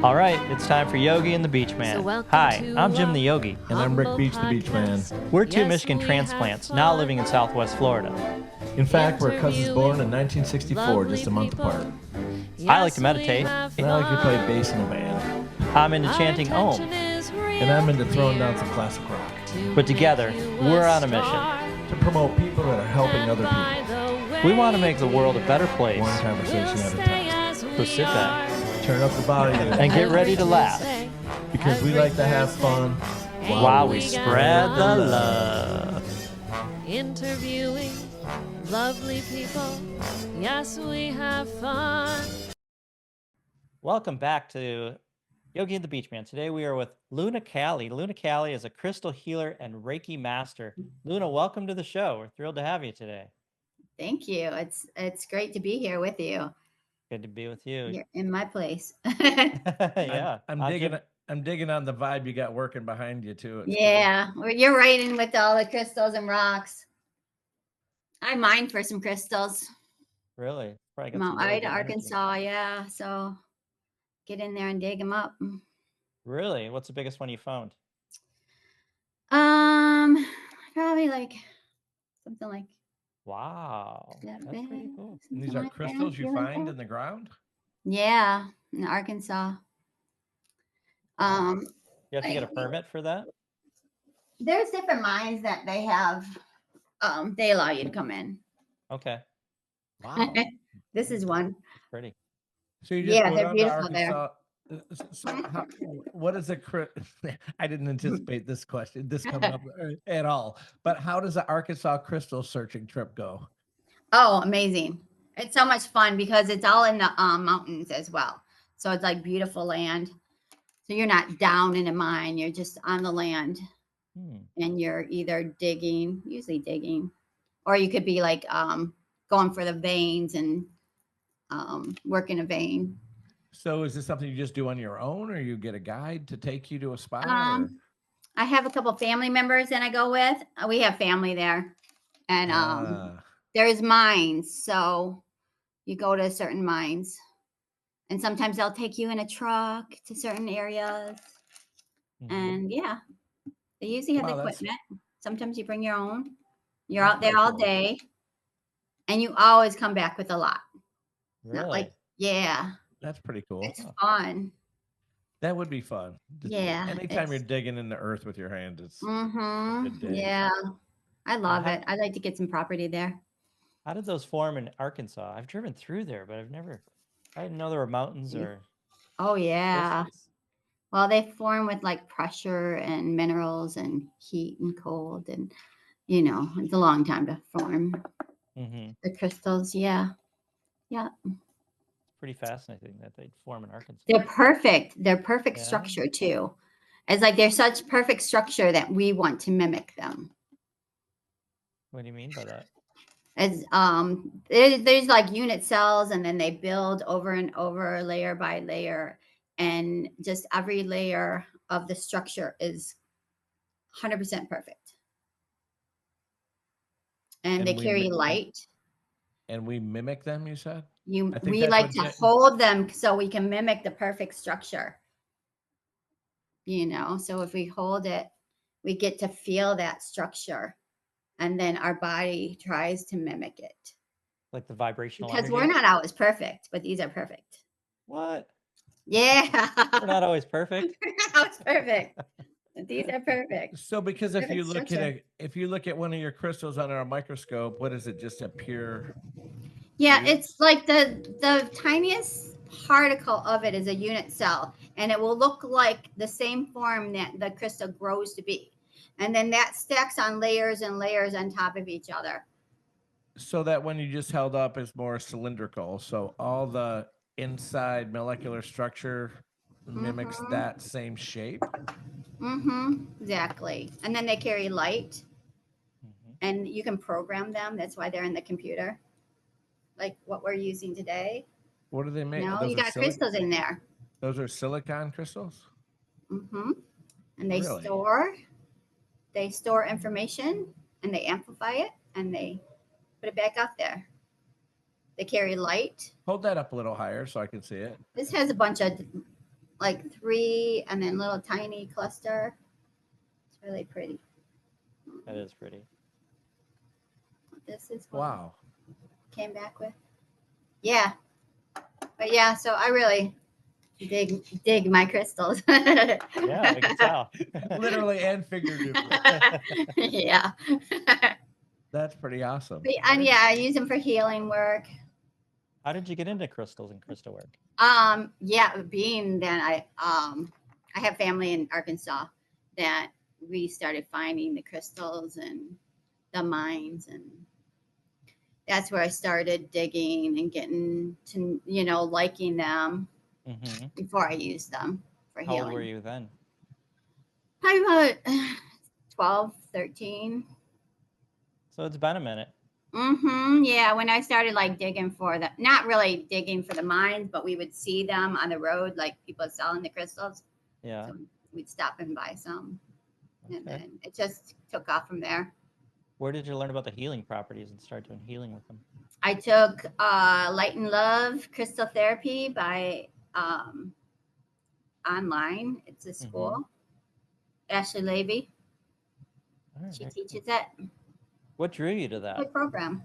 All right, it's time for Yogi and the BeachMan. Hi, I'm Jim the Yogi. And I'm Rick Beach the BeachMan. We're two Michigan transplants now living in Southwest Florida. In fact, we're cousins born in 1964, just a month apart. I like to meditate. And I like to play bass in a band. I'm into chanting Om. And I'm into throwing down some classic rock. But together, we're on a mission to promote people that are helping other people. We want to make the world a better place. One conversation at a time. So sit back, turn up the volume, and get ready to laugh. Because we like to have fun while we spread the love. Interviewing lovely people. Yes, we have fun. Welcome back to Yogi and the BeachMan. Today we are with Luna Calley. Luna Calley is a crystal healer and Reiki master. Luna, welcome to the show. We're thrilled to have you today. Thank you. It's great to be here with you. Good to be with you. You're in my place. Yeah. I'm digging on the vibe you got working behind you too. Yeah, well, you're right in with all the crystals and rocks. I mine for some crystals. Really? I'm out to Arkansas, yeah. So get in there and dig them up. Really? What's the biggest one you found? Probably like something like. Wow. That's pretty cool. And these are crystals you find in the ground? Yeah, in Arkansas. You have to get a permit for that? There's different mines that they have. They allow you to come in. Okay. Wow. This is one. Pretty. So you just they're beautiful there. So what is a I didn't anticipate this question. This coming up at all. But how does the Arkansas crystal searching trip go? Oh, amazing. It's so much fun because it's all in the mountains as well. So it's like beautiful land. So you're not down in a mine. You're just on the land. And you're either usually digging, or you could be like going for the veins and working a vein. So is this something you just do on your own, or you get a guide to take you to a spot? I have a couple family members that I go with. We have family there. And there's mines. So you go to certain mines. And sometimes they'll take you in a truck to certain areas. And yeah, they usually have the equipment. Sometimes you bring your own. You're out there all day. And you always come back with a lot. Really? Not like, yeah. That's pretty cool. It's fun. That would be fun. Yeah. Anytime you're digging in the earth with your hands, it's a good day. Yeah. I love it. I'd like to get some property there. How did those form in Arkansas? I've driven through there, but I didn't know there were mountains or. Oh, yeah. Crystals. Well, they form with like pressure and minerals and heat and cold. And, it's a long time to form the crystals. Yeah. Yeah. Pretty fascinating that they'd form in Arkansas. They're perfect. They're perfect structure too. It's like they're such perfect structure that we want to mimic them. What do you mean by that? As there's like unit cells, and then they build over and over, layer by layer, and just every layer of the structure is 100% perfect. And they carry light. And we mimic them, you said? We like to hold them so we can mimic the perfect structure. So if we hold it, we get to feel that structure. And then our body tries to mimic it. Like the vibrational because energy? We're not always perfect, but these are perfect. What? Yeah. We're not always perfect. We're not always perfect. These are perfect. So because if you look at one of your crystals under a microscope, what is it? Just a pure. Yeah, it's like the tiniest particle of it is a unit cell, and it will look like the same form that the crystal grows to be. And then that stacks on layers and layers on top of each other. So that one you just held up is more cylindrical. So all the inside molecular structure mimics that same shape. Exactly. And then they carry light, and you can program them. That's why they're in the computer. Like what we're using today. What do they make? No, you got crystals in there. Those are silicon crystals? And they Really? store information, and they amplify it, and they put it back out there. They carry light. Hold that up a little higher so I can see it. This has a bunch of like 3 and then little tiny cluster. It's really pretty. That is pretty. This is what Wow. I came back with. Yeah. But yeah, so I really dig my crystals. Yeah, I can tell. Literally and figuratively. Yeah. That's pretty awesome. And yeah, I use them for healing work. How did you get into crystals and crystal work? Yeah, being that I have family in Arkansas that we started finding the crystals and the mines, and that's where I started digging and getting to, liking them Mm-hmm. before I used them for How healing. old were you then? Probably about 12, 13. So it's been a minute. Yeah, when I started like digging for the, not really digging for the mines, but we would see them on the road, like people selling the crystals. Yeah. So we'd stop and buy some, and Okay. then it just took off from there. Where did you learn about the healing properties and start doing healing with them? I took Light and Love Crystal Therapy by online. It's a school. Ashley Levy. All right, She very teaches cool. it. What drew you to that? Good program.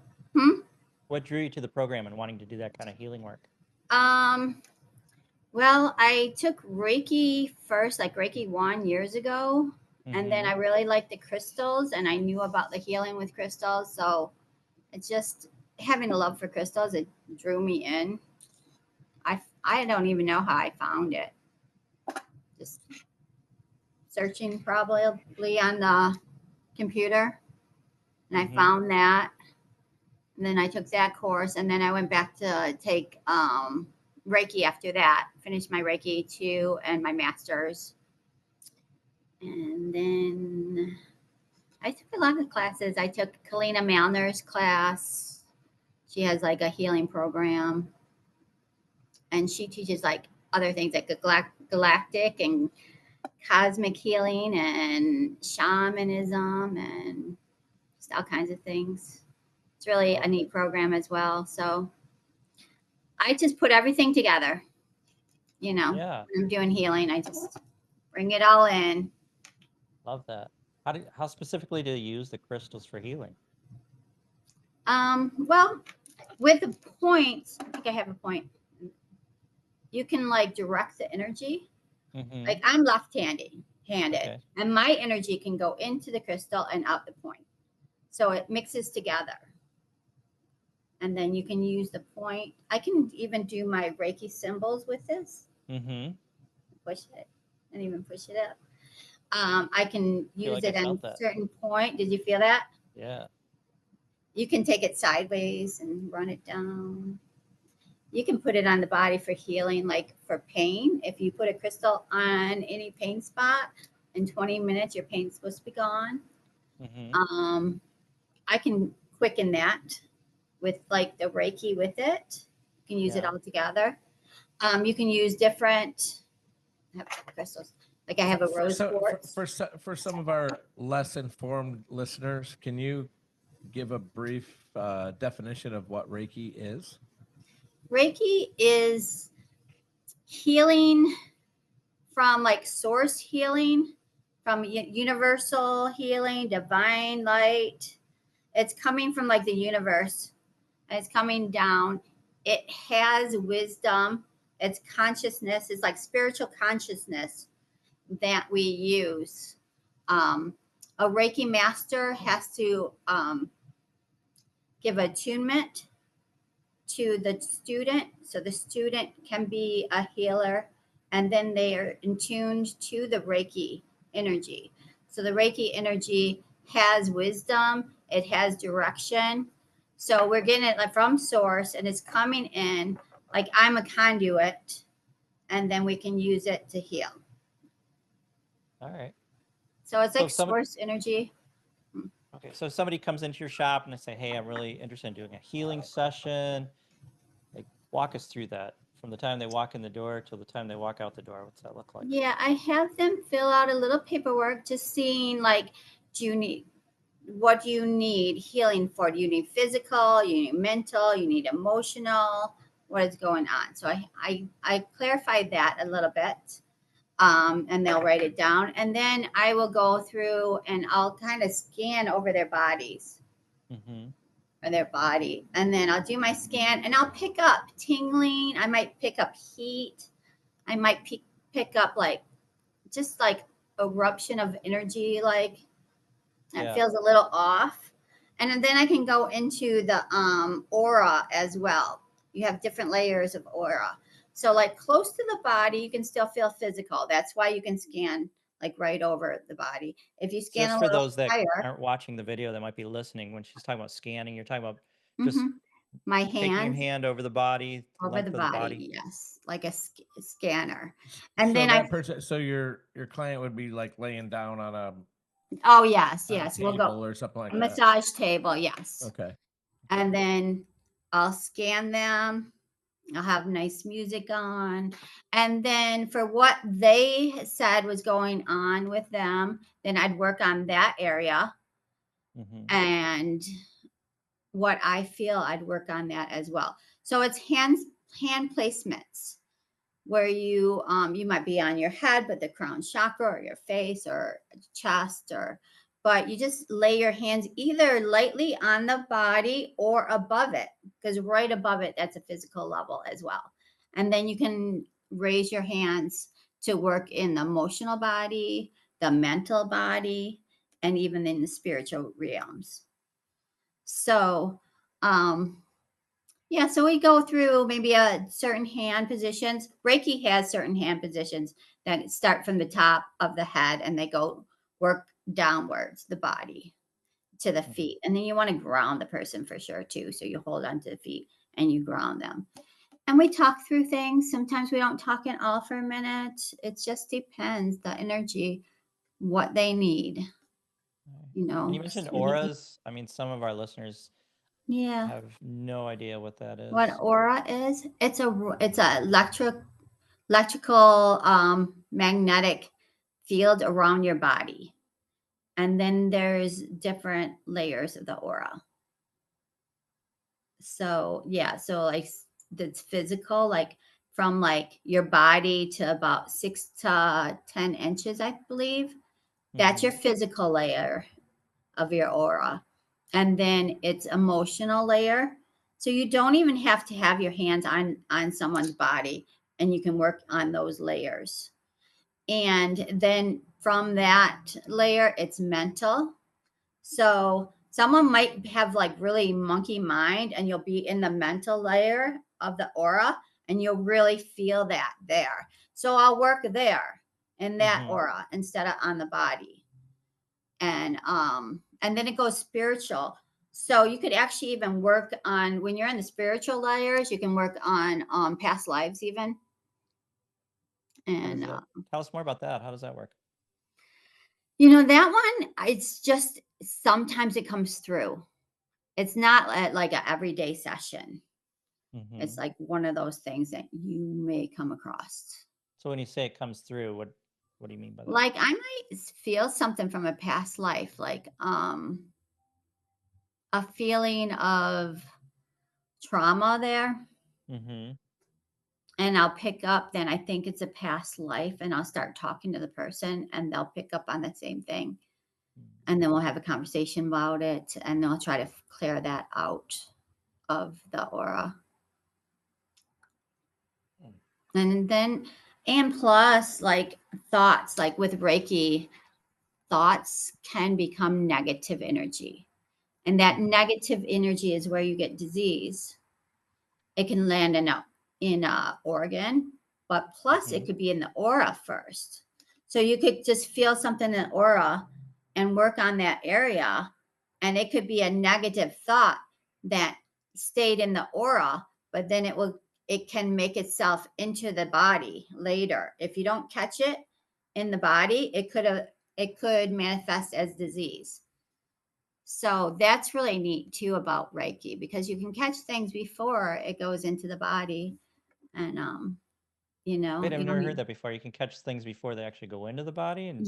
What drew you to the program and wanting to do that kind of healing work? Well, I took Reiki first, like Reiki 1 years ago. And then I really liked the crystals, and I knew about the healing with crystals. So it's just having a love for crystals. It drew me in. I don't even know how I found it. Just searching probably on the computer, and I found that. And then I took that course, and then I went back to take Reiki after that. Finished my Reiki 2 and my master's. And then I took a lot of classes. I took Kalina Malner's class. She has like a healing program, and she teaches like other things like galactic and cosmic healing and shamanism and just all kinds of things. It's really a neat program as well. So I just put everything together. Yeah. When I'm doing healing, I just bring it all in. Love that. How specifically do you use the crystals for healing? Well, with the points, I think I have a point. You can like direct the energy. Like I'm left-handed, Okay. and my energy can go into the crystal and out the point. So it mixes together. And then you can use the point. I can even do my Reiki symbols with this. Push it and even push it up. I can use it on a certain point. Did you feel that? Yeah. You can take it sideways and run it down. You can put it on the body for healing, like for pain. If you put a crystal on any pain spot, in 20 minutes, your pain's supposed to be gone. I can quicken that with like the Reiki with it. You can use it all together. You can use different crystals. Like I have a rose quartz. For some of our less informed listeners, can you give a brief definition of what Reiki is? Reiki is healing from like source healing, from universal healing, divine light. It's coming from like the universe, and it's coming down. It has wisdom. It's consciousness. It's like spiritual consciousness that we use. A Reiki master has to give attunement to the student, so the student can be a healer, and then they are in tuned to the Reiki energy. So the Reiki energy has wisdom, it has direction. So we're getting it like from source, and it's coming in like I'm a conduit, and then we can use it to heal. All right. So it's like source energy. Okay, so somebody comes into your shop and they say, "Hey, I'm really interested in doing a healing session." Like, walk us through that from the time they walk in the door till the time they walk out the door. What's that look like? Yeah, I have them fill out a little paperwork, just seeing like, what do you need healing for? Do you need physical? You need mental? You need emotional? what is going on. So I clarified that a little bit. And they'll write it down. And then I will go through and I'll kind of scan over their bodies or their body. And then I'll do my scan and I'll pick up tingling. I might pick up heat. I might pick up like just like eruption of energy, like it feels a little off. And then I can go into the aura as well. You have different layers of aura. So like close to the body, you can still feel physical. That's why you can scan like right over the body. If you scan just a for little those that higher, aren't watching the video that might be listening, when she's talking about scanning, you're talking about just my taking your hands hand over the body, over the length of body, yes, like a scanner. And And so then that person, so your client would be like laying down on a oh yes, on a we'll go table or something like a that. massage table, yes. Okay. And then I'll scan them. I'll have nice music on. And then for what they said was going on with them, then I'd work on that area. And what I feel, I'd work on that as well. So it's hand placements where you might be on your head, but the crown chakra or your face or chest but you just lay your hands either lightly on the body or above it, because right above it, that's a physical level as well. And then you can raise your hands to work in the emotional body, the mental body, and even in the spiritual realms. So, so we go through maybe a certain hand positions. Reiki has certain hand positions that start from the top of the head and they go work downwards the body to the feet. And then you want to ground the person for sure too. So you hold on to the feet and you ground them. And we talk through things. Sometimes we don't talk at all for a minute. It just depends, the energy, what they need. You know. And you mentioned auras. I mean, some of our listeners have no idea what that is. What aura is? It's a electrical magnetic field around your body. And then there's different layers of the aura. So so like that's physical, like from like your body to about 6 to 10 inches, I believe. That's your physical layer of your aura. And then it's emotional layer. So you don't even have to have your hands on someone's body, and you can work on those layers. And then from that layer, it's mental. So someone might have like really monkey mind, and you'll be in the mental layer of the aura, and you'll really feel that there. So I'll work there in that aura instead of on the body. And then it goes spiritual. So you could actually even work on, when you're in the spiritual layers, you can work on past lives even. And tell us more about that. How does that work? That one, it's just sometimes it comes through. It's not like an everyday session. It's like one of those things that you may come across. So when you say it comes through, what do you mean by that? Like I might feel something from a past life, like a feeling of trauma there. And I'll pick up, then I think it's a past life, and I'll start talking to the person and they'll pick up on the same thing. And then we'll have a conversation about it, and they'll try to clear that out of the aura. And plus, like thoughts, like with Reiki, thoughts can become negative energy. And that negative energy is where you get disease. It can land in a organ, but plus it could be in the aura first. So you could just feel something in the aura and work on that area. And it could be a negative thought that stayed in the aura, but then it can make itself into the body later. If you don't catch it in the body, it could manifest as disease. So that's really neat too about Reiki, because you can catch things before it goes into the body. And Wait, I've never heard that before. You can catch things before they actually go into the body. And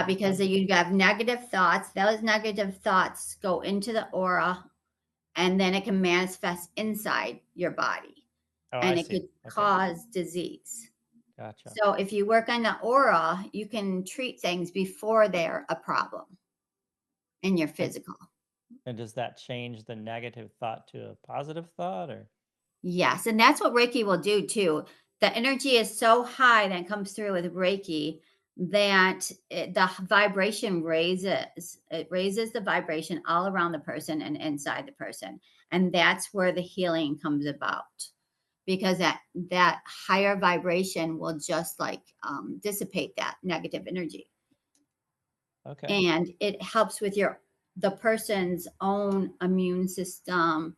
because you have negative thoughts. Those negative thoughts go into the aura, and then it can manifest inside your body. Oh, I and it see. could Okay. cause disease. Gotcha. So if you work on the aura, you can treat things before they're a problem in your physical. And does that change the negative thought to a positive thought, or? Yes, and that's what Reiki will do too. The energy is so high that comes through with Reiki that the vibration raises. It raises the vibration all around the person and inside the person, and that's where the healing comes about. Because that higher vibration will just like dissipate that negative energy, Okay. and it helps with the person's own immune system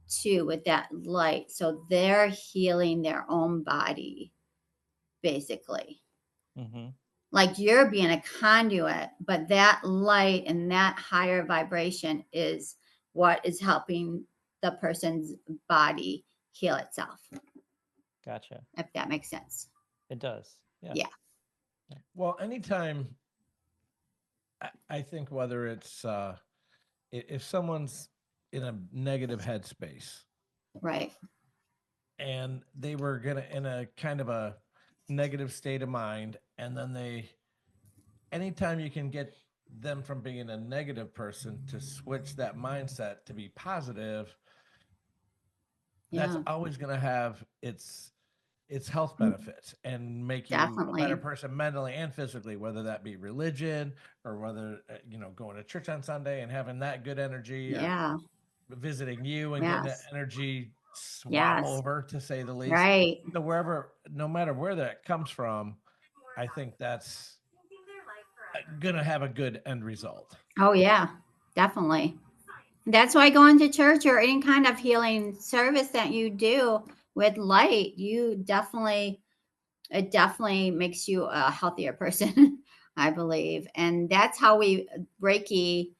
too with that light. So they're healing their own body, basically. Mm-hmm. Like you're being a conduit, but that light and that higher vibration is what is helping the person's body heal itself, Gotcha. if that makes sense. It does. Yeah. Yeah. Well, anytime I think whether it's if someone's in a negative headspace Right. and they were gonna in a kind of a negative state of mind, and then anytime you can get them from being a negative person to switch that mindset to be positive, that's Yeah. always going to have its health benefits and make you a Definitely. better person mentally and physically, whether that be religion or whether going to church on Sunday and having that good energy, or Yeah. visiting you and getting that Yes. energy swap Yes. over, to say the least. Right. So no matter where that comes from, I think that's gonna have a good end result. Oh yeah, definitely. That's why going to church or any kind of healing service that you do with light, it definitely makes you a healthier person, I believe. And that's how we Reiki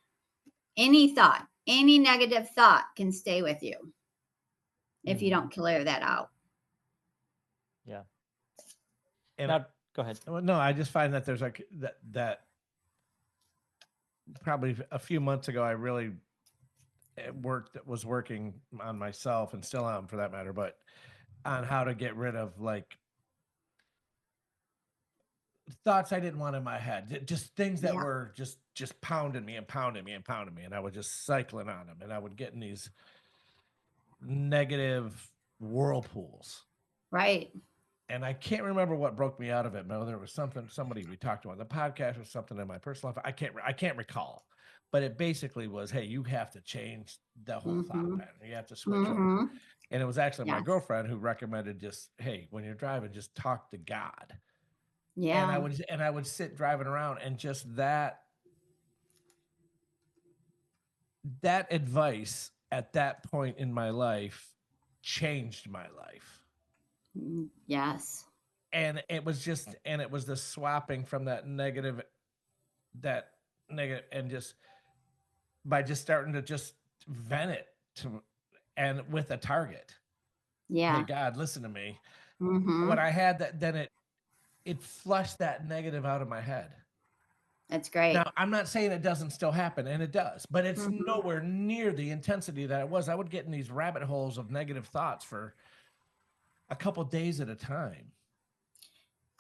any negative thought can stay with you if you don't clear that out. Yeah. And Now, go ahead. well, no, I just find that there's like that probably a few months ago, I really was working on myself, and still am for that matter, but on how to get rid of like thoughts I didn't want in my head, just things that Yeah. were just pounding me and pounding me and pounding me, and I was just cycling on them, and I would get in these negative whirlpools. Right. And I can't remember what broke me out of it. No, there was somebody we talked to on the podcast, or something in my personal life. I can't recall, but it basically was, hey, you have to change the whole thought pattern. You have to switch over. Mm-hmm. And it was actually my Yes. girlfriend who recommended, just, hey, when you're driving, just talk to God. Yeah. And I would sit driving around, and just that advice at that point in my life changed my life. Yes. And it was the swapping from that negative, and just by just starting to just vent it and with a target. Yeah. Hey, God, listen to me. Mm-hmm. When I had that, then it flushed that negative out of my head. That's great. Now, I'm not saying it doesn't still happen, and it does, but it's Mhm. nowhere near the intensity that it was. I would get in these rabbit holes of negative thoughts for a couple days at a time.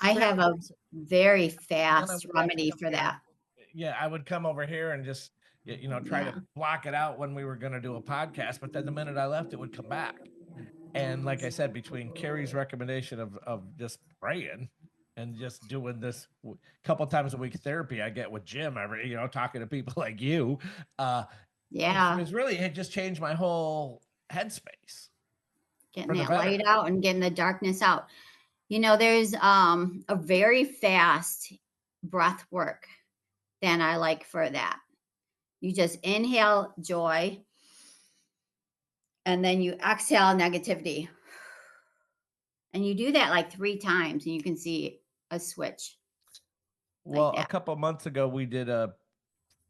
I have a very Then I fast would remedy come for here. that. Yeah, I would come over here and just try Yeah. to block it out when we were going to do a podcast, but then the minute I left, it would come back. And like I said, between Carrie's recommendation of just praying and just doing this couple times a week therapy I get with Jim, talking to people like you, Yeah. it just changed my whole headspace. Getting for the that light better. out and getting the darkness out. There's a very fast breath work that I like for that. You just inhale joy and then you exhale negativity. And you do that like 3 times and you can see a switch. Well, that. a couple of months ago, we did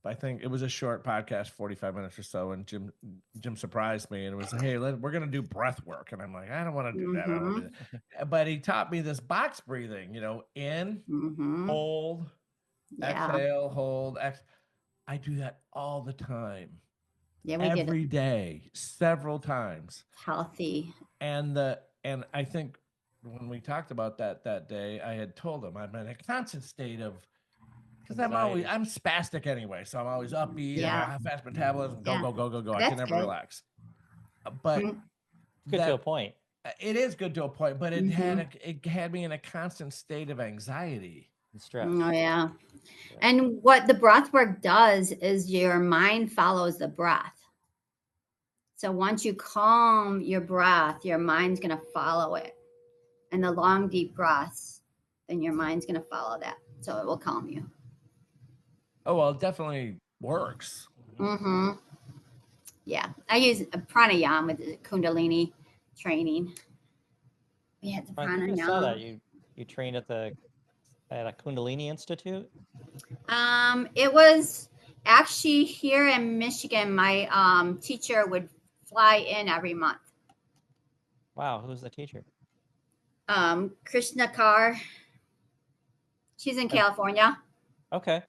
I think it was a short podcast, 45 minutes or so, and Jim surprised me, and it was, hey, we're going to do breath work. And I'm like, I don't want to do that. I don't want to do that. But he taught me this box breathing, in, Mhm. hold, Yeah. exhale, hold, I do that all the time. Yeah, we get Every day, several times. healthy. And And I think when we talked about that day, I had told him I'm in a constant state of, because I'm spastic anyway, so I'm always upbeat. I Yeah. have fast metabolism. Go Yeah. go go go go. I That's can never good. relax. But Mhm. Good to a point. it is good to a point, but it Mhm. it had me in a constant state of anxiety And stress. Oh yeah. And what the breath work does is your mind follows the breath. So once you calm your breath, your mind's going to follow it. And the long, deep breaths, then your mind's going to follow that. So it will calm you. Oh well, it definitely works. Mm-hmm. Yeah. I use a pranayama with the Kundalini training. We had the I think I saw that pranayama. you trained at a Kundalini Institute. It was actually here in Michigan. My teacher would fly in every month. Wow, who's the teacher? Krishna Kar. She's in And- California. Okay.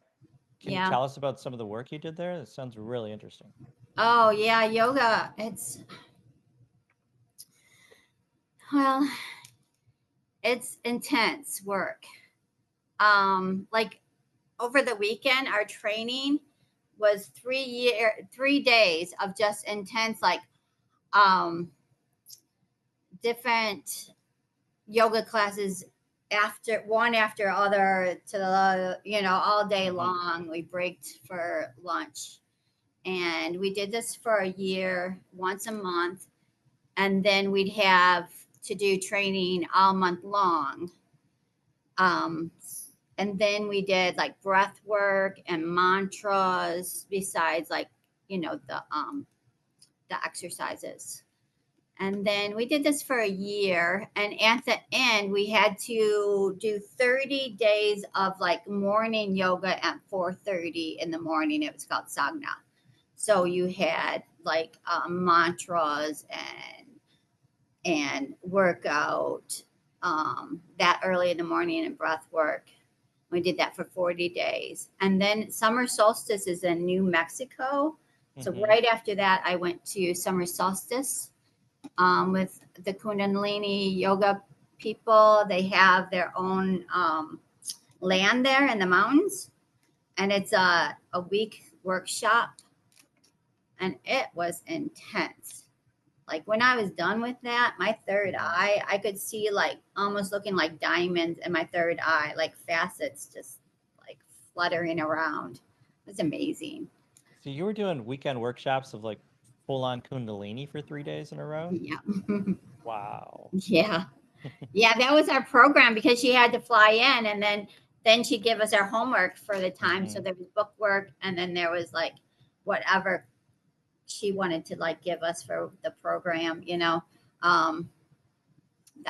Can you Yeah. tell us about some of the work you did there? It sounds really interesting. Oh yeah, yoga. It's intense work. Like over the weekend, our training was 3 days of just intense, like um different yoga classes after other to the all day long. We breaked for lunch, and we did this for a year, once a month, and then we'd have to do training all month long. Um, and then we did like breath work and mantras besides like the exercises. And then we did this for a year. And at the end, we had to do 30 days of like morning yoga at 4:30 in the morning. It was called Sagna. So you had like mantras and workout that early in the morning and breath work. We did that for 40 days. And then summer solstice is in New Mexico. So right after that, I went to summer solstice with the Kundalini yoga people. They have their own land there in the mountains. And it's a week workshop. And it was intense. Like when I was done with that, my third eye, I could see like almost looking like diamonds in my third eye, like facets just like fluttering around. It was amazing. So you were doing weekend workshops of like full on Kundalini for 3 days in a row? Yeah. Wow. Yeah. Yeah, that was our program because she had to fly in, and then she'd give us our homework for the time. So there was book work, and then there was like whatever she wanted to like give us for the program, the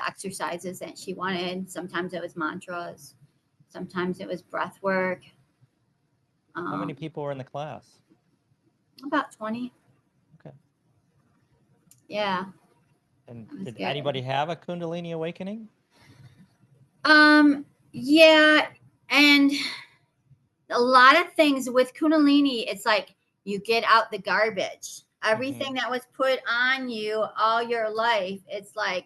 exercises that she wanted. Sometimes it was mantras, sometimes it was breath work. How many people were in the class? About 20. Okay. Yeah. And That's did good. anybody have a Kundalini awakening? Yeah, and a lot of things with Kundalini, it's like you get out the garbage. Everything that was put on you all your life, it's like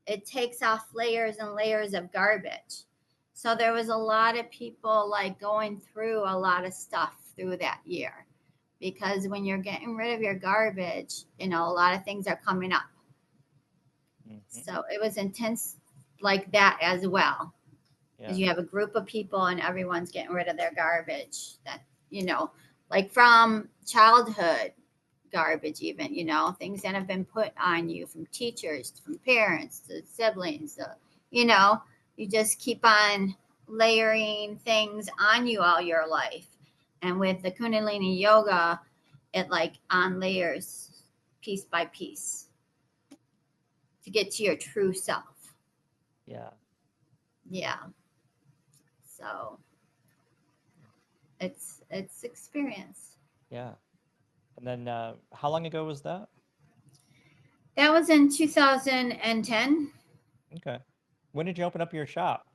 it takes off layers and layers of garbage. So there was a lot of people like going through a lot of stuff through that year, because when you're getting rid of your garbage, a lot of things are coming up. So it was intense like that as well. Because you have a group of people and everyone's getting rid of their garbage that, like from childhood garbage, even, things that have been put on you from teachers, from parents to siblings, you just keep on layering things on you all your life. And with the Kundalini yoga, it like on layers piece by piece to get to your true self. Yeah. Yeah. So it's experience. Yeah. And then how long ago was that? That was in 2010. Okay. When did you open up your shop?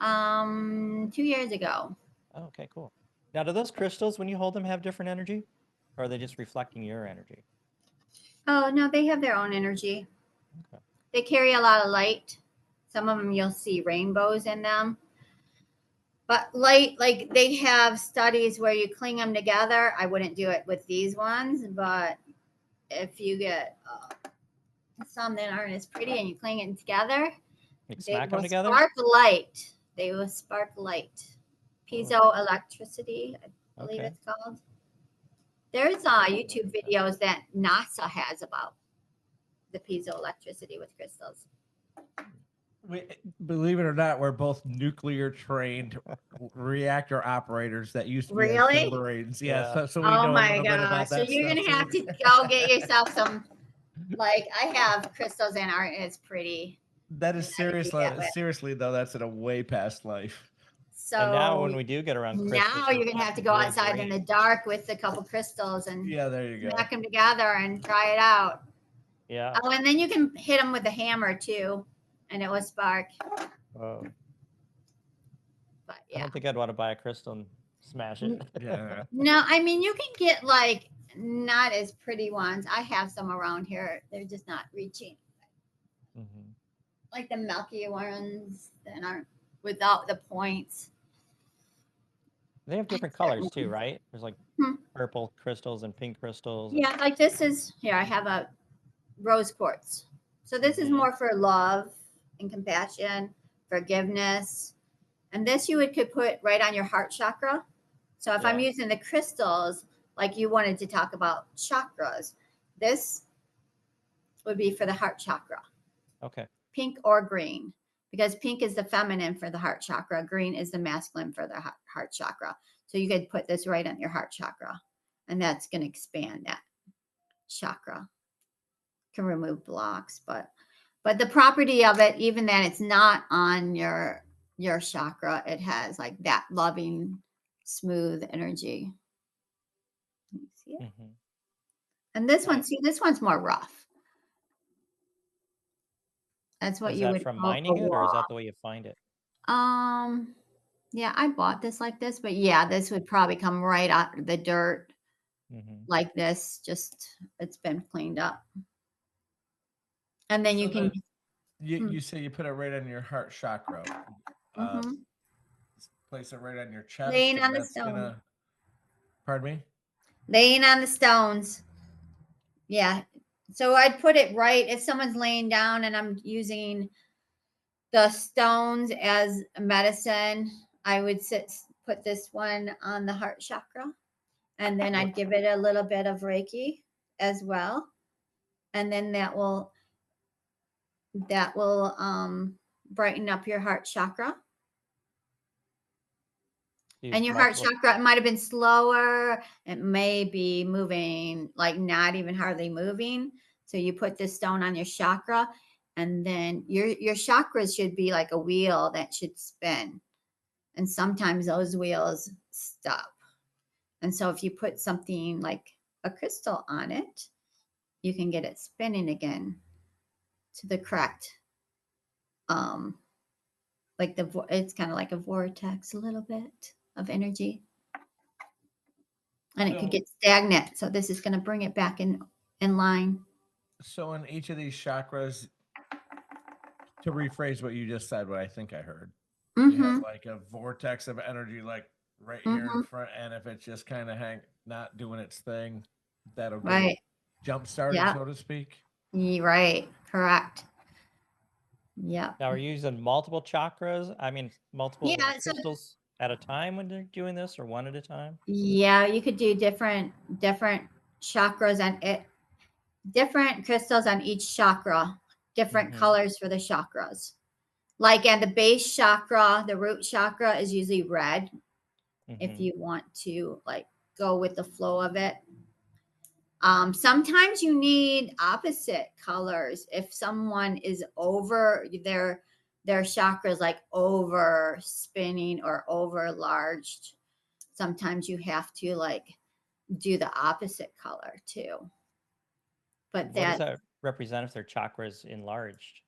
2 years ago. Oh, okay, cool. Now, do those crystals, when you hold them, have different energy? Or are they just reflecting your energy? Oh, no, they have their own energy. Okay. They carry a lot of light. Some of them you'll see rainbows in them. But light, like they have studies where you cling them together. I wouldn't do it with these ones, but if you get some that aren't as pretty and you cling it together, Like they smack will them together? spark light. They will spark light. Piezoelectricity, I believe Okay. it's called. There's YouTube videos that NASA has about the piezoelectricity with crystals. Believe it or not, we're both nuclear trained reactor operators that used to be on Really? submarines. Yeah. So we Oh know a my little bit about gosh. So that you're stuff gonna have too. to go get yourself some, like I have crystals in art, and it's pretty. That is I do that with. seriously though, that's in a way past life. So And now when we do get around crystals, now you're gonna have to go really outside in the green. dark with a couple crystals and Yeah, there you go. smack them together and try it out. Yeah. Oh, and then you can hit them with a hammer too, and it will spark. Oh. But I yeah. don't think I'd want to buy a crystal and smash it. Yeah. No, I mean you can get like not as pretty ones. I have some around here. They're just not reaching. Mhm. Like the milky ones that aren't without the points. They have different colors too, right? There's like Hmm. purple crystals and pink crystals. Yeah, like this is here. I have a rose quartz. So this is Mhm. more for love and compassion, forgiveness. And this you could put right on your heart chakra. So if I'm Yeah. using the crystals, like you wanted to talk about chakras, this would be for the heart chakra, Okay. pink or green, because pink is the feminine for the heart chakra, green is the masculine for the heart chakra. So you could put this right on your heart chakra, and that's going to expand that chakra. Can remove blocks, but the property of it, even that it's not on your chakra, it has like that loving, smooth energy. Let me see it. Mhm. And this one, Nice. see, this one's more rough. That's what Is you that would from call mining it, or is raw. that the way you find it? Yeah, I bought this like this, but yeah, this would probably come right out of the dirt Mhm. like this. Just it's been cleaned up, and then you So can. you say you put it right on your heart chakra. Mhm. Place it right on your chest. Laying and on the that's stone. gonna. Pardon me. Laying on the stones. Yeah. So I'd put it right if someone's laying down and I'm using the stones as medicine. I would put this one on the heart chakra, and then I'd give it a little bit of Reiki as well, and then that will brighten up your heart chakra. Use And your heart multiple- chakra, it might have been slower. It may be moving, like not even hardly moving. So you put this stone on your chakra, and then your chakras should be like a wheel that should spin. And sometimes those wheels stop. And so if you put something like a crystal on it, you can get it spinning again to the correct like it's kind of like a vortex a little bit of energy. And it could So- get stagnant. So this is going to bring it back in line. So in each of these chakras, to rephrase what you just said, what I think I heard, you Mm-hmm. have like a vortex of energy, like right here in Mhm. front, and if it's just kind of not doing its thing, that'll get Right. it jump started, Yeah. so to speak. Right. Correct. Yeah. Now, are you using multiple chakras? I mean, multiple Yeah, so- crystals at a time when you're doing this, or one at a time? Yeah. You could do different chakras and different crystals on each chakra, different Mhm. colors for the chakras. Like at the base chakra, the root chakra is usually red. If Mhm. you want to like go with the flow of it. Sometimes you need opposite colors. If someone is over their chakras, like over spinning or over enlarged, sometimes you have to like do the opposite color too. But What does that represent if their chakra is enlarged?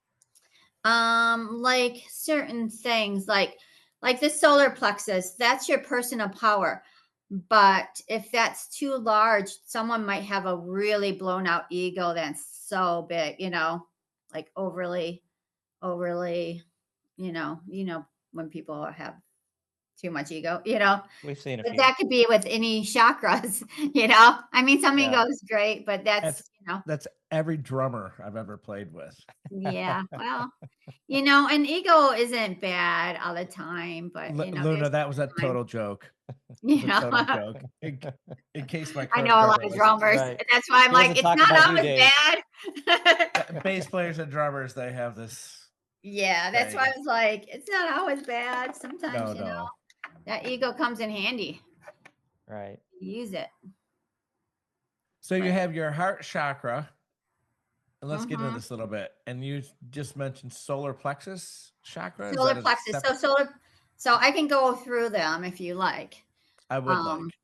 like certain things like the solar plexus, that's your personal power. But if that's too large, someone might have a really blown out ego that's so big, like overly, when people have too much ego, We've seen a but few. that could be with any chakras, I mean, some Yeah. ego is great, but that's, That's every drummer I've ever played with. yeah, well, and ego isn't bad all the time, but Luna, there's that was a time, total joke. It was a total joke. In case my I current know a lot drummer of listens. drummers. Right. That's why I'm He like, wasn't it's talking not about you, always Dave. bad. Bass players and drummers, they have this. Yeah, that's why I thing. was like, it's not always bad. Sometimes, No. that ego comes in handy. Right. Use it. So you But- have your heart chakra. And let's get into Mhm. this a little bit. And you just mentioned solar plexus chakra. Is Solar that a plexus. separate- So I can go through them if you like. I would Um, like.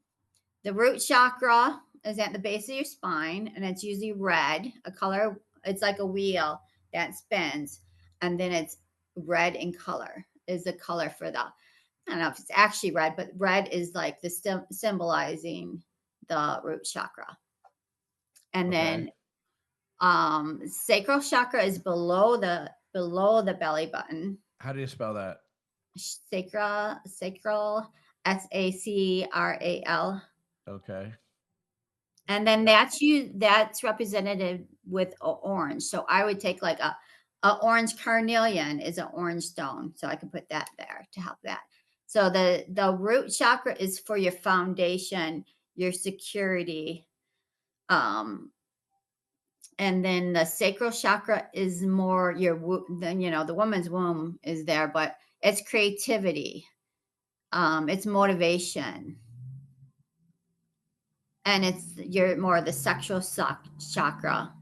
The root chakra is at the base of your spine, and it's usually red, a color. It's like a wheel that spins, and then it's red in color. Is the color for the? I don't know if it's actually red, but red is like the symbolizing the root chakra. And then sacral chakra is below the belly button. How do you spell that? Sacral, sacral, SACRAL. Okay. And then that's represented with orange. So I would take like a orange carnelian is an orange stone. So I can put that there to help that. So the root chakra is for your foundation, your security. And then the sacral chakra is more the woman's womb is there, but it's creativity. It's motivation. And you're more the sexual chakra.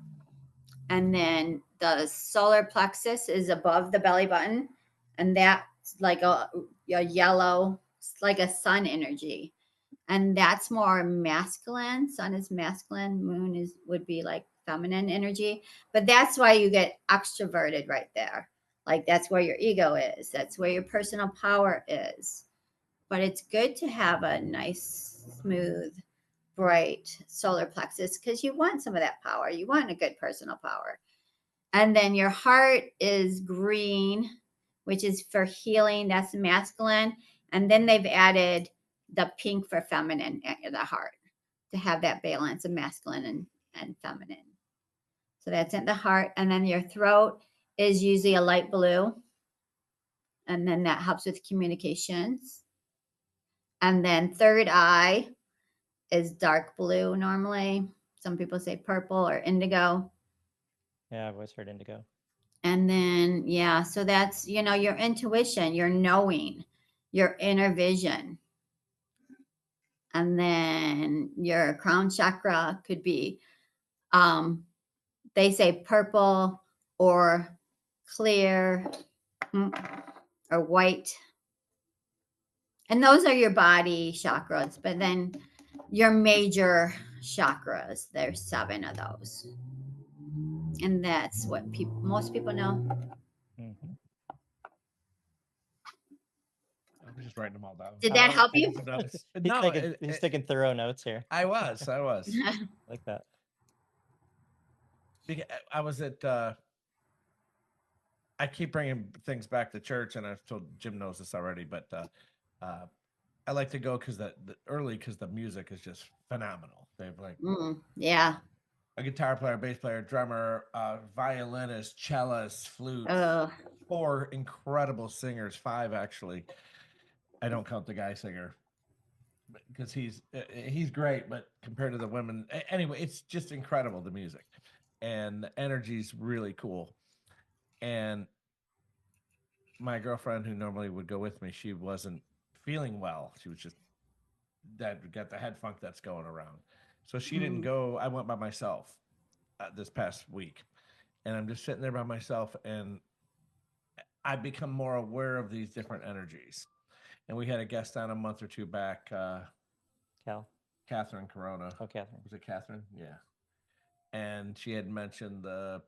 And then the solar plexus is above the belly button, and that's like a yellow, like a sun energy, and that's more masculine. Sun is masculine, moon would be like feminine energy, but that's why you get extroverted right there. Like that's where your ego is. That's where your personal power is. But it's good to have a nice, smooth, bright solar plexus because you want some of that power. You want a good personal power. And then your heart is green, which is for healing. That's masculine. And then they've added the pink for feminine at the heart to have that balance of masculine and feminine. So that's at the heart. And then your throat is usually a light blue. And then that helps with communications. And then third eye is dark blue normally. Some people say purple or indigo. Yeah, I've always heard indigo. And then, so that's, your intuition, your knowing, your inner vision. And then your crown chakra could be, they say purple or clear or white. And those are your body chakras. But then your major chakras, there's 7 of those. And that's what most people know. Mm-hmm. I'm just writing them all down. Did that help you? He's taking thorough notes here. I was. Like that. I was at. I keep bringing things back to church, and I've told Jim knows this already, but I like to go because the music is just phenomenal. They have like a guitar player, bass player, drummer, violinist, cellist, flute, 4 incredible singers, 5 actually. I don't count the guy singer because he's great, but compared to the women, anyway, it's just incredible, the music, and the energy's really cool. And my girlfriend, who normally would go with me, she wasn't feeling well. She was just got the head funk that's going around, so she didn't go. I went by myself this past week, and I'm just sitting there by myself, and I become more aware of these different energies. And we had a guest on a month or 2 back, Catherine Corona. Oh, Catherine. Was it Catherine? Yeah. And she had mentioned the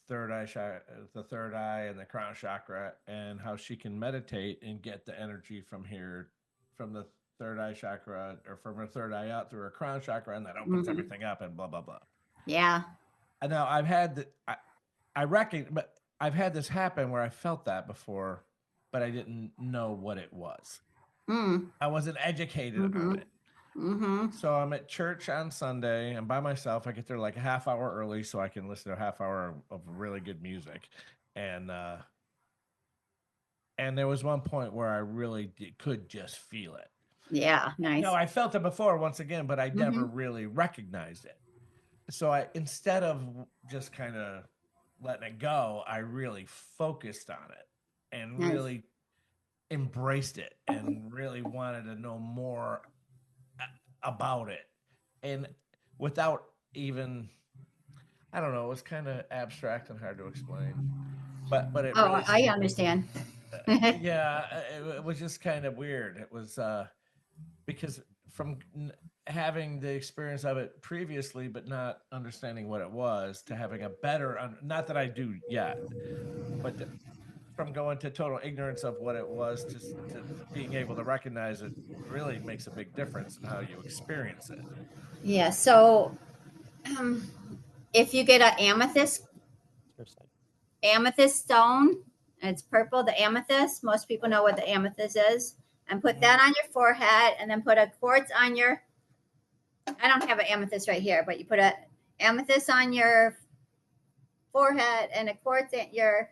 third eye and the crown chakra, and how she can meditate and get the energy from the third eye chakra, or from her third eye out through her crown chakra, and that opens everything up and blah blah blah. Yeah. Now I've had I reckon, but I've had this happen where I felt that before, but I didn't know what it was. Mm. I wasn't educated on it. Mm-hmm. So I'm at church on Sunday and by myself. I get there like a half hour early so I can listen to a half hour of really good music. And there was one point where I really could just feel it. Yeah, nice. No, I felt it before once again, but I never really recognized it. So instead of just kind of letting it go, I really focused on it and really embraced it and really wanted to know more about it. And without even, I don't know, it was kind of abstract and hard to explain. But it really, I understand. yeah, it was just kind of weird. It was because from having the experience of it previously, but not understanding what it was, to having a better, not that I do yet, but from going to total ignorance of what it was to being able to recognize it really makes a big difference in how you experience it. Yeah. So, if you get an amethyst stone, and it's purple, the amethyst, most people know what the amethyst is, and put that on your forehead, and then put a quartz on your, I don't have an amethyst right here, but you put a amethyst on your forehead and a quartz at your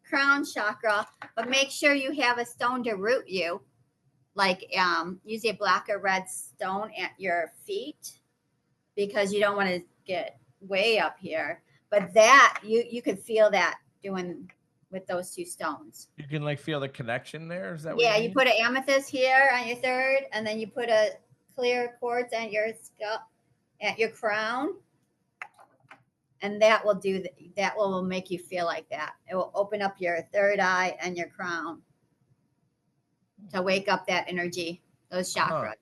crown chakra, but make sure you have a stone to root you, like use a black or red stone at your feet, because you don't want to get way up here. But that you could feel that doing with those two stones. You can like feel the connection there. Is that Yeah, what you you mean? put an amethyst here on your third, and then you put a clear quartz at your skull, at your crown, and that will do that will make you feel like that. It will open up your third eye and your crown to wake up that energy, those chakras.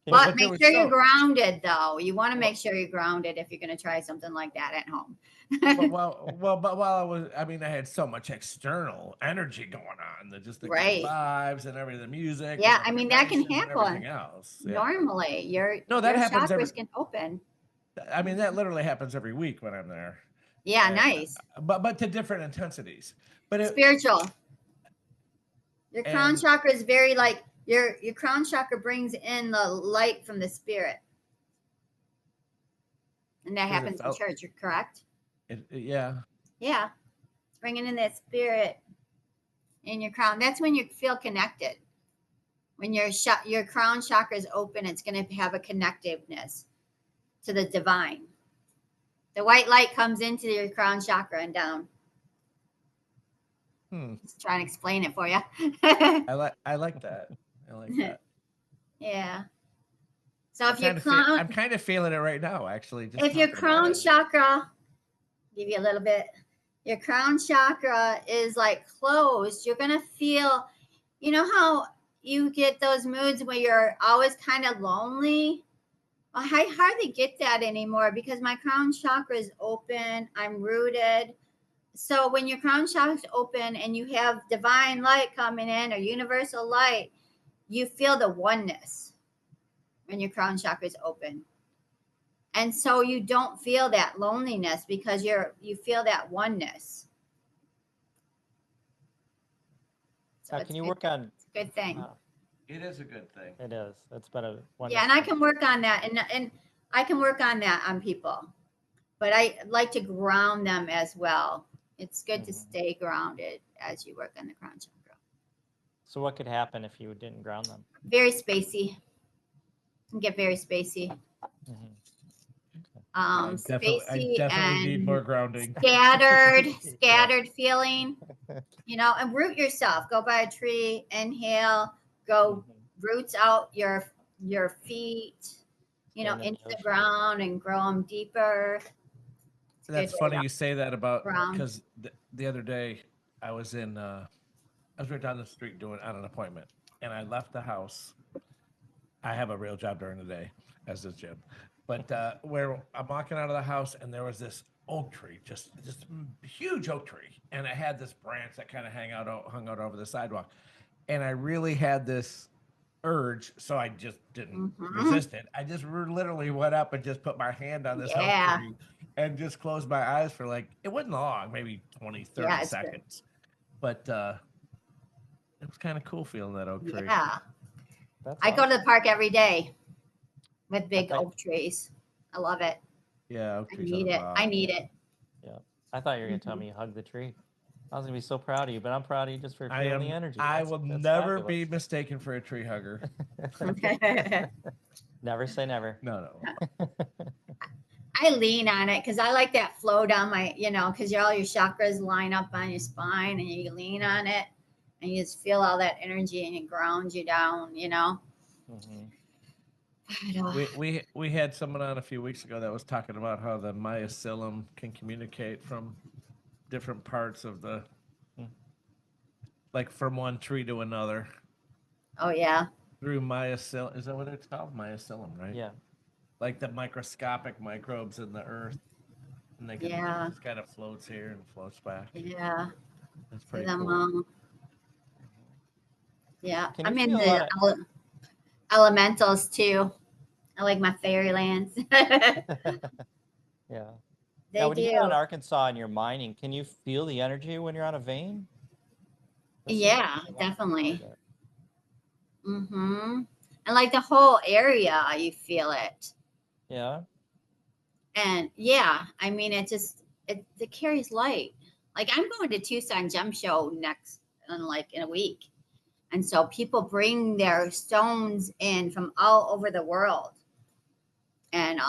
But make sure you're grounded, though. You want to make sure you're grounded if you're going to try something like that at home. but while I had so much external energy going on, the Right. vibes and everything, the music. Yeah, and the that can vibrations and happen. everything else. Yeah. Normally, your happens chakras can open. That literally happens every week when I'm there. Yeah, nice. But to different intensities. But spiritual. Your crown chakra is very like your crown chakra brings in the light from the spirit, and that happens in church. You're correct. Yeah. Yeah, it's bringing in that spirit in your crown. That's when you feel connected. When your crown chakra is open, it's going to have a connectiveness to the divine. The white light comes into your crown chakra and down. Just try and explain it for you. I like that. I like that. Yeah. So if I'm kind of feeling it right now, actually. If your crown chakra, give you a little bit, your crown chakra is like closed, you're going to feel, you know how you get those moods where you're always kind of lonely? Well, I hardly get that anymore because my crown chakra is open. I'm rooted. So when your crown chakra is open and you have divine light coming in or universal light, you feel the oneness when your crown chakra is open. And so you don't feel that loneliness because you feel that oneness. So can you work on? It's a good thing. It is a good thing. It is. That's been a wonderful. Yeah, and I can work on that, and I can work on that on people, but I like to ground them as well. It's good to stay grounded as you work on the crown chakra. So what could happen if you didn't ground them? Very spacey. You can get very spacey. Spacey, I definitely and need more grounding. Scattered feeling. And root yourself. Go by a tree. Inhale. Go roots out your feet. Into the ground and grow them deeper. That's funny you say that about, because the other day I was right down the street on an appointment, and I left the house. I have a real job during the day, as does Jim. But where I'm walking out of the house, and there was this oak tree, just this huge oak tree, and it had this branch that kind of hung out over the sidewalk, and I really had this urge, so I just didn't resist it. I just literally went up and just put my hand on this oak tree and just closed my eyes for like, it wasn't long, maybe 20, 30 Yeah, it's good. seconds. But it was kind of cool feeling that oak tree. Yeah. That's I go to awesome. the park every day with big thought- oak trees. I love it. Yeah, oak I trees need are the it. I bomb. need it. Yeah. I thought you were gonna tell me you hug the tree. I was gonna be so proud of you, but I'm proud of you just for I feeling am. the energy. I That's- will that's never be fabulous. mistaken for a tree hugger. Never say never. No. I lean on it because I like that flow down my, because all your chakras line up on your spine and you lean on it and you just feel all that energy and it grounds you down, Mhm. We had someone on a few weeks ago that was talking about how the mycelium can communicate from different parts of the, Mm. like from one tree to another Oh, yeah. through mycelium. Is that what it's called? Mycelium, right? Yeah. Like the microscopic microbes in the earth, and they can Yeah. it just kind of floats here and floats back. Yeah. That's See pretty them, cool. yeah. Can I'm you in feel a lot the elementals too. I like my fairylands. Yeah. They Now, when you get out in do. Arkansas and you're mining, can you feel the energy when you're on a vein? That seems Yeah, like a lot of definitely. that. Mm-hmm. And like the whole area, you feel it. Yeah. And yeah, I mean, it carries light. Like I'm going to Tucson Gem Show next, in a week. And so people bring their stones in from all over the world. And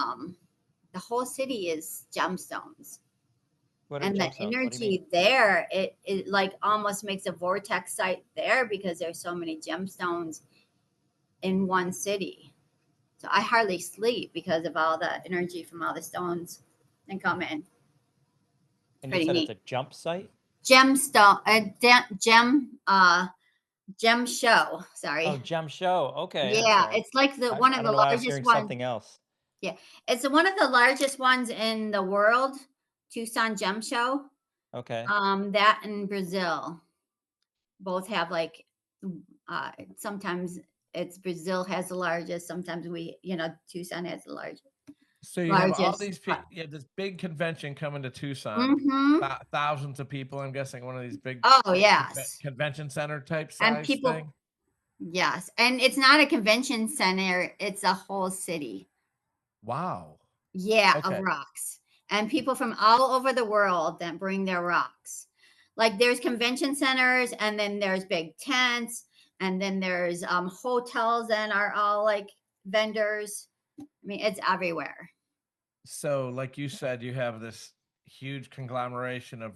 the whole city is gemstones. What are And the gemstones? What do you mean? energy there, it like almost makes a vortex site there because there's so many gemstones in one city. So I hardly sleep because of all the energy from all the stones that come in. And you Pretty said neat. it's a jump site? Gemstone, gem show. Sorry. Oh, gem show. Okay. I'm Yeah, sorry. it's like one I of don't the know why I was largest hearing ones. something else. It's one of the largest ones in the world, Tucson Gem Show. Okay. That in Brazil, both have like, sometimes it's Brazil has the largest. Sometimes Tucson has the largest. So you have all Largest. these people. You have this big convention coming to Tucson. Mm-hmm. Thousands of people. I'm guessing one of these big Oh yes. convention center type And size people, thing. yes, and it's not a convention center; it's a whole city. Wow. Yeah, Okay. of rocks, and people from all over the world that bring their rocks. Like there's convention centers, and then there's big tents, and then there's hotels that are all like vendors. I mean, it's everywhere. So, like you said, you have this huge conglomeration of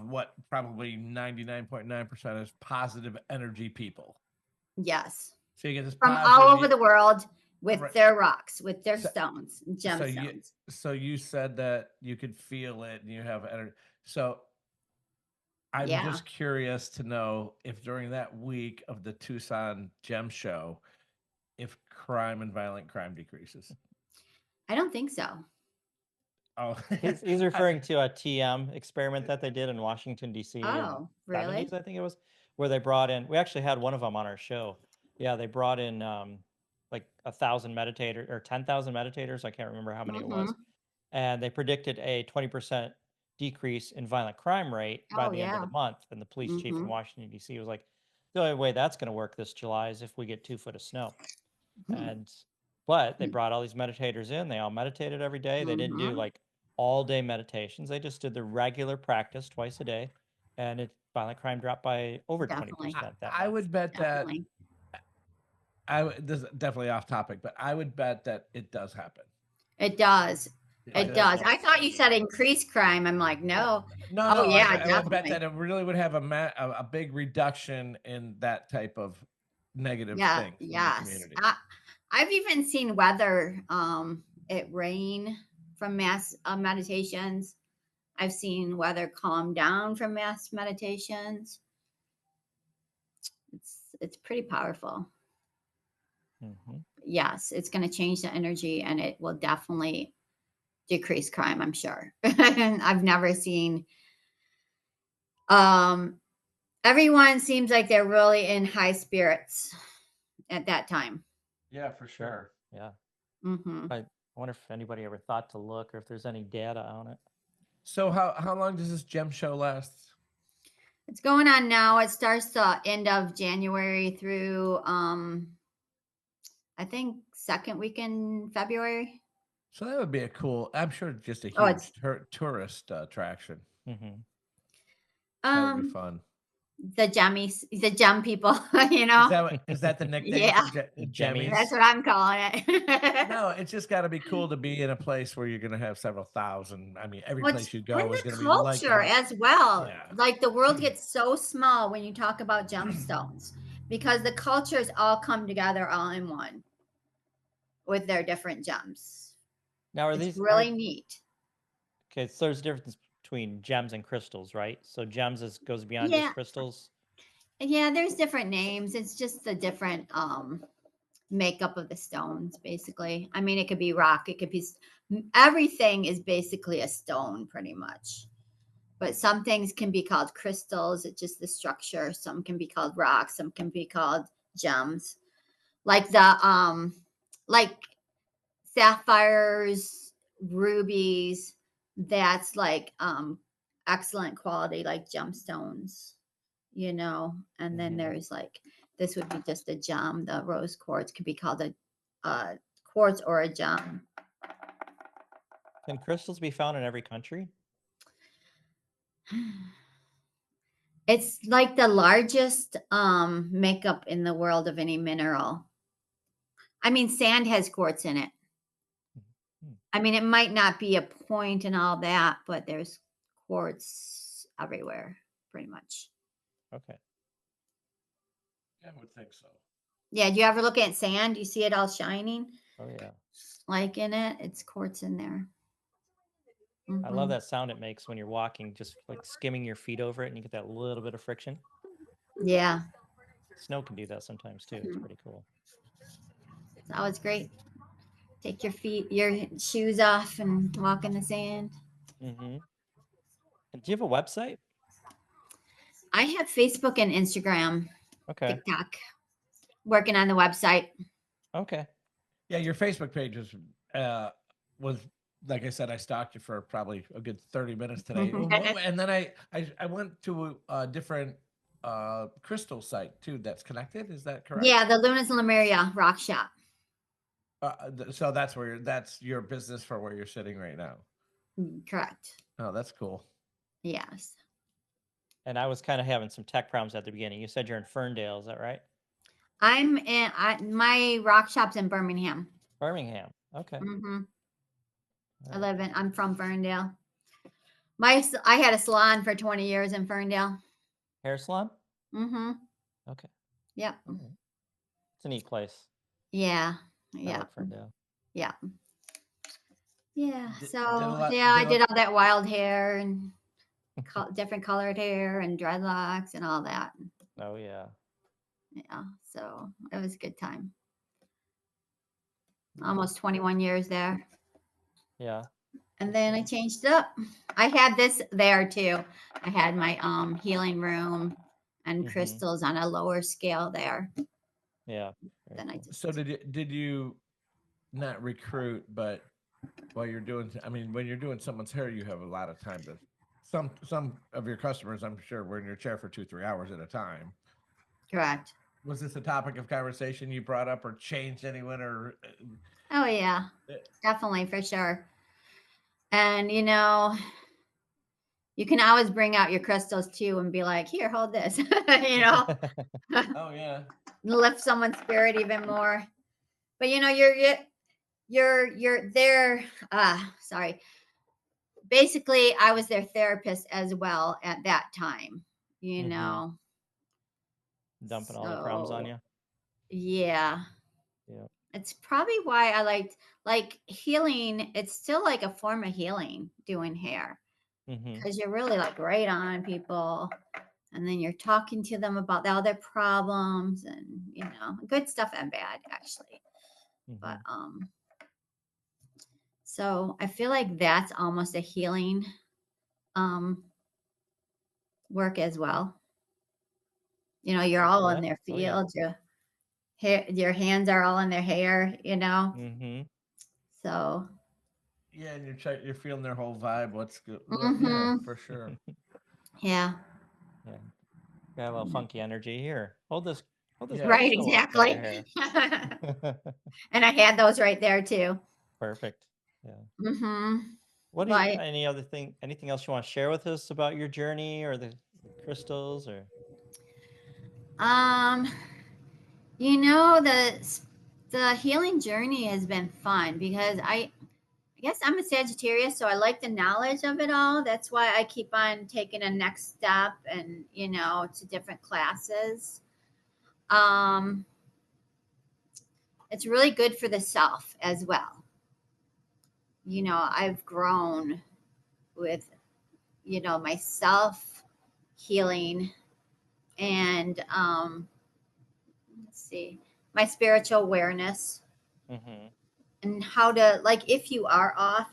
what probably 99.9% is positive energy people. Yes, So you get this from positive, all over the world with Right. their rocks, with their So- stones, gemstones. So you said that you could feel it and you have energy. So I'm Yeah. just curious to know if during that week of the Tucson Gem Show, if crime and violent crime decreases. I don't think so. Oh, He's referring to a TM experiment that they did in Washington, D.C. in Oh, the really? 70s, I think it was, where they brought in, we actually had one of them on our show. Yeah, they brought in like 1,000 meditators or 10,000 meditators. I can't remember how many it was. And they predicted a 20% decrease in violent crime rate by Oh, the end of yeah. the month. And the police chief in Mhm. Washington, D.C. was like, the only way that's going to work this July is if we get 2 foot of snow. But they brought all these meditators in. They all meditated every day. They didn't do Mhm. like all day meditations. They just did the regular practice twice a day. And violent crime dropped by over Definitely. 20% that I month. would bet that Definitely. this is definitely off topic, but I would bet that it does happen. It does. Yeah, It does. I thought you said increased crime. I'm like, no. No, Oh, yeah, I would bet definitely. that it really would have a big reduction in that type of negative Yeah. things in the Yes. community. I've even seen weather. It rain from mass meditations. I've seen weather calm down from mass meditations. It's pretty powerful. Mhm. Yes, it's going to change the energy, and it will definitely decrease crime, I'm sure. I've never seen everyone seems like they're really in high spirits at that time. Yeah, for sure. Yeah. Hmm. I wonder if anybody ever thought to look or if there's any data on it. So how long does this gem show last? It's going on now. It starts the end of January through I think second week in February. So that would be a cool. I'm sure just a Oh, huge it's tourist attraction. Mm-hmm. That would be fun. the gem people, you know. Is that the nickname Yeah. for Jemmies? Jemmies? That's what I'm calling it. No, it's just got to be cool to be in a place where you're going to have several thousand. I mean, every Well, place it's you bring go is the going to be like culture as well. Yeah. Like the world gets so small when you talk about gemstones because the cultures all come together all in one with their different gems. Now, are It's these really neat. okay? So there's a difference between gems and crystals, right? So gems goes beyond Yeah. just crystals. Yeah, there's different names. It's just the different makeup of the stones, basically. I mean, it could be rock, it could be everything is basically a stone, pretty much. But some things can be called crystals. It's just the structure. Some can be called rocks. Some can be called gems, like like sapphires, rubies. That's like excellent quality, like gemstones, you know. And then Mhm. there's like this would be just a gem. The rose quartz could be called a quartz or a gem. Can crystals be found in every country? It's like the largest makeup in the world of any mineral. I mean, sand has quartz in it. Hmm. I mean, it might not be a point and all that, but there's quartz everywhere, pretty much. Okay. I would think so. Yeah, do you ever look at sand? You see it all shining? Oh yeah. Like in it, it's quartz in there. I love Mhm. that sound it makes when you're walking, just like skimming your feet over it, and you get that little bit of friction. Yeah, Snow can do that sometimes too. It's pretty cool. it's always great. Take your shoes off and walk in the sand. Mm-hmm. Do you have a website? I have Facebook and Instagram, Okay. TikTok. Working on the website. Okay. Yeah, your Facebook page was like I said, I stalked you for probably a good 30 minutes today. And then I went to a different crystal site too that's connected. Is that correct? Yeah, the Luna's Lemuria Rockshop. So that's your business for where you're sitting right now. Correct. Oh, that's cool. Yes. And I was kind of having some tech problems at the beginning. You said you're in Ferndale, is that right? My rock shop's in Birmingham. Birmingham. Okay. Mm-hmm. All right. I'm from Ferndale. I had a salon for 20 years in Ferndale. Hair salon? Mm-hmm. Okay. Yep. All right. It's a neat place. Yeah. I Yeah. like Ferndale. Yeah. Yeah. Did So a lot- yeah, I did a- did all that wild hair and different colored hair and dreadlocks and all that. Oh yeah. Yeah. So it was a good time. Almost 21 years there. Yeah. And then I changed it up. I had this there too. I had my healing room and Mhm. crystals on a lower scale there. Yeah. Very Then I cool. just So did you not recruit, but while you're doing, I mean, when you're doing someone's hair, you have a lot of time to. Some of your customers, I'm sure, were in your chair for 2-3 hours at a time. correct. Was this a topic of conversation you brought up or changed anyone or? Oh yeah, definitely for sure. And you know, you can always bring out your crystals too and be like, here, hold this. You know, Oh yeah. lift someone's spirit even more. But you know, you're there. Sorry. Basically, I was their therapist as well at that time. You Mhm. know, Dumping all the problems on So, you. yeah. Yeah. It's probably why I like healing. It's still like a form of healing doing hair Mm-hmm. because you're really like right on people, and then you're talking to them about all their problems and you know good stuff and bad actually. But so I feel like that's almost a healing work as well. You know, you're all in their Oh, yeah. field. Your hands are all in their hair. You know. Mm-hmm. So, Yeah, and you're feeling their whole vibe. What's good? Yeah, mhm. for sure. Yeah. Yeah. Got a little funky energy here. Hold this Yeah. Right, crystal up by your exactly. hair. And I had those right there too. Perfect. Yeah. Mm-hmm. What do you But anything else you want to share with us about your journey or the crystals or um, you know, the healing journey has been fun because I guess I'm a Sagittarius, so I like the knowledge of it all. That's why I keep on taking a next step and, to different classes. Um, it's really good for the self as well. I've grown with, myself healing and let's see, my spiritual awareness mm-hmm. and how to, like, if you are off,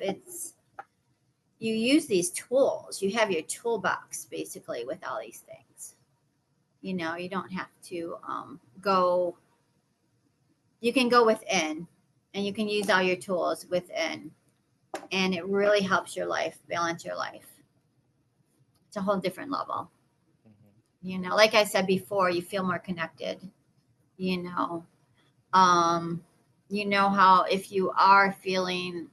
you use these tools. You have your toolbox basically with all these things. You don't have to go, you can go within and you can use all your tools within. And it really helps your life, balance your life. It's a whole different level. Mm-hmm. Like I said before, you feel more connected. You know, um, how if you are feeling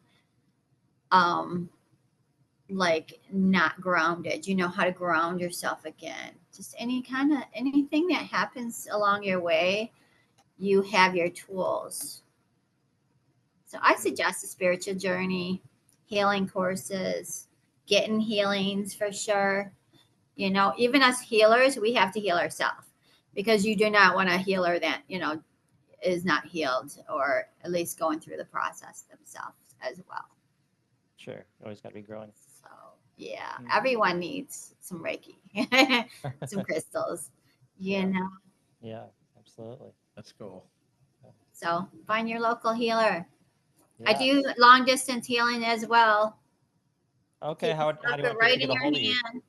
like not grounded, you know how to ground yourself again. Just anything that happens along your way, you have your tools. So I suggest a spiritual journey, healing courses, getting healings for sure. Even us healers, we have to heal ourselves because you do not want a healer that, is not healed or at least going through the process themselves as well. Sure. Always got to be growing. So, yeah, Mhm. everyone needs some Reiki, some crystals, Yeah. you know. Yeah, absolutely. That's cool. So, find your local healer. I Yes. do long distance healing as well. Okay, You how can do you drop want it people to right get in a your hold of you? hand.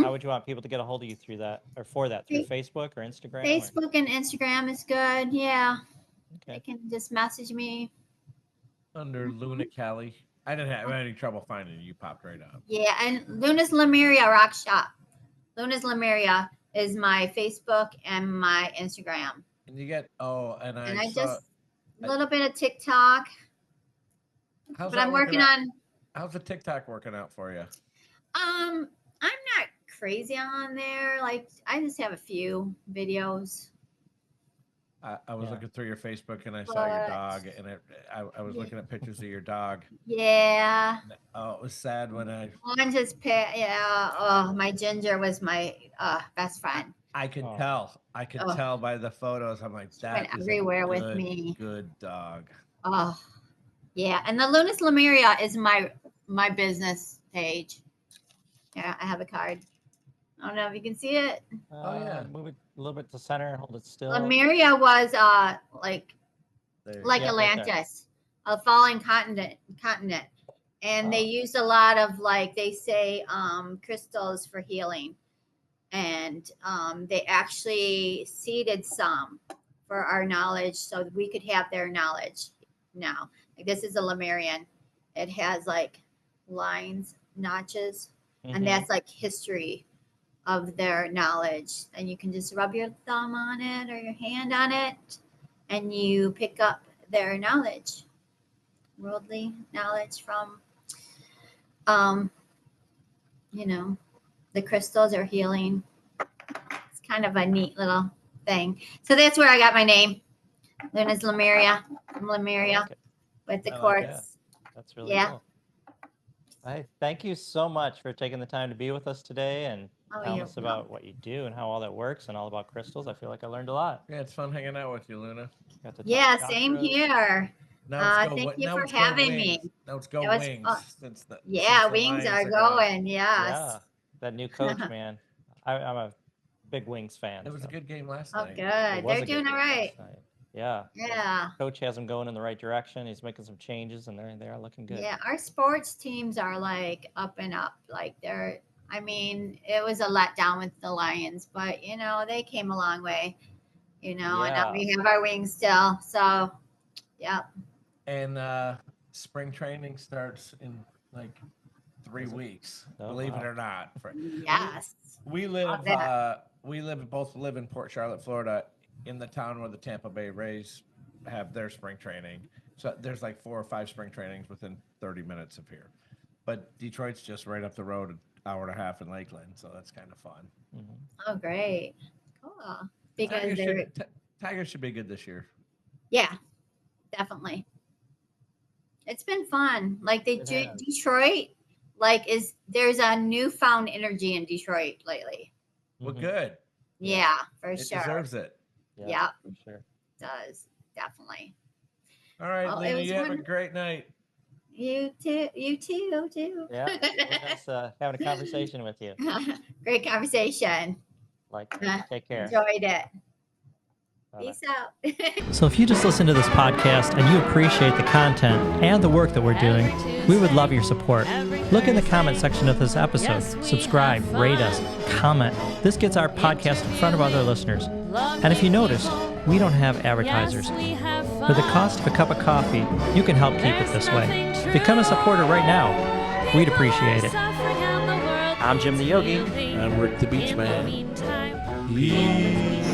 How would you want people to get a hold of you through that or for that? Through Facebook or Instagram? Facebook and Instagram is good. Yeah. They Okay. can just message me. Under Luna Calley. I didn't have any trouble finding you. You popped right up. Yeah, and Luna's Lemuria Rockshop. Luna's Lemuria is my Facebook and my Instagram. And you get and And I I saw just a little bit of TikTok. how's But that I'm working working out? on How's the TikTok working out for you? I'm not crazy on there. Like I just have a few videos. I was Yeah. looking through your Facebook and I saw your But dog, and I was looking at pictures of your dog. yeah. Oh, it was sad when One just yeah. Oh, my Ginger was my best friend. I could Oh. tell. I could Oh. tell by the photos. I'm like, She went that is everywhere a with good, me. good dog. Oh, yeah. And the Luna's Lemuria is my business page. Yeah, I have a card. I don't know if you can see it. Oh, yeah. Move it a little bit to center and hold it still. Lemuria was like There. like Yeah, right there. Atlantis, a fallen continent. And they used a lot of, like they say, crystals for healing. And they actually seeded some for our knowledge so that we could have their knowledge now. Like this is a Lemurian. It has like lines, notches, and Mhm. that's like history of their knowledge. And you can just rub your thumb on it or your hand on it, and you pick up their knowledge, worldly knowledge from, you know, the crystals are healing. It's kind of a neat little thing. So that's where I got my name. Luna's Lemuria. From Lemuria like it. with the I like quartz. that. That's really Yeah. cool. I thank you so much for taking the time to be with us today and Oh, telling you're us about what you do and how all that works and all about crystals. I feel like I learned a lot. Yeah, it's fun hanging out with you, Luna. Got to talk Yeah, same chakras. here. Now let's go. Thank you Now for let's go having wings. me. Now let's go It was wings. fun. Since the Wings Lions are gone. going. Yes. Yeah, that new coach, man. I'm a big Wings fan. It was a good game last Oh, night. good. It was They're a good doing all game right. last night. Yeah. Yeah. Coach has them going in the right direction. He's making some changes, and they are looking good. Yeah. Our sports teams are like up and up. Like I mean, it was a letdown with the Lions, but they came a long way. And now Yeah. we have our wings still. So, yeah. And spring training starts in like 3 weeks. Oh, believe it wow. or not. Yes. We Love live. that. Both live in Port Charlotte, Florida, in the town where the Tampa Bay Rays have their spring training. So there's like 4 or 5 spring trainings within 30 minutes of here. But Detroit's just right up the road, an hour and a half in Lakeland, so that's kind of fun. Mhm. Oh, great. Cool. Because they're, Tigers should be good this year. yeah, definitely. It's been fun. Like It has. Detroit, like there's a newfound energy in Detroit lately. Well, Mhm. good. Yeah, for It sure. deserves it. Yeah. For sure. Does definitely. All right, Well, it Luna, was you have a wonderful. great night. You too. Yeah. It was having a conversation with you. Great conversation. Like, Uh, take care. Enjoyed it. Bye-bye. Peace out. So if you just listen to this podcast and you appreciate the content and the work that we're doing, we would love your support. Look in the comment section of this episode. Subscribe, rate us, comment. This gets our podcast in front of other listeners. And if you noticed, we don't have advertisers. For the cost of a cup of coffee, you can help keep it this way. Become a supporter right now. We'd appreciate it. I'm Jim the Yogi. I'm Rick the Beachman. In the meantime, Peace.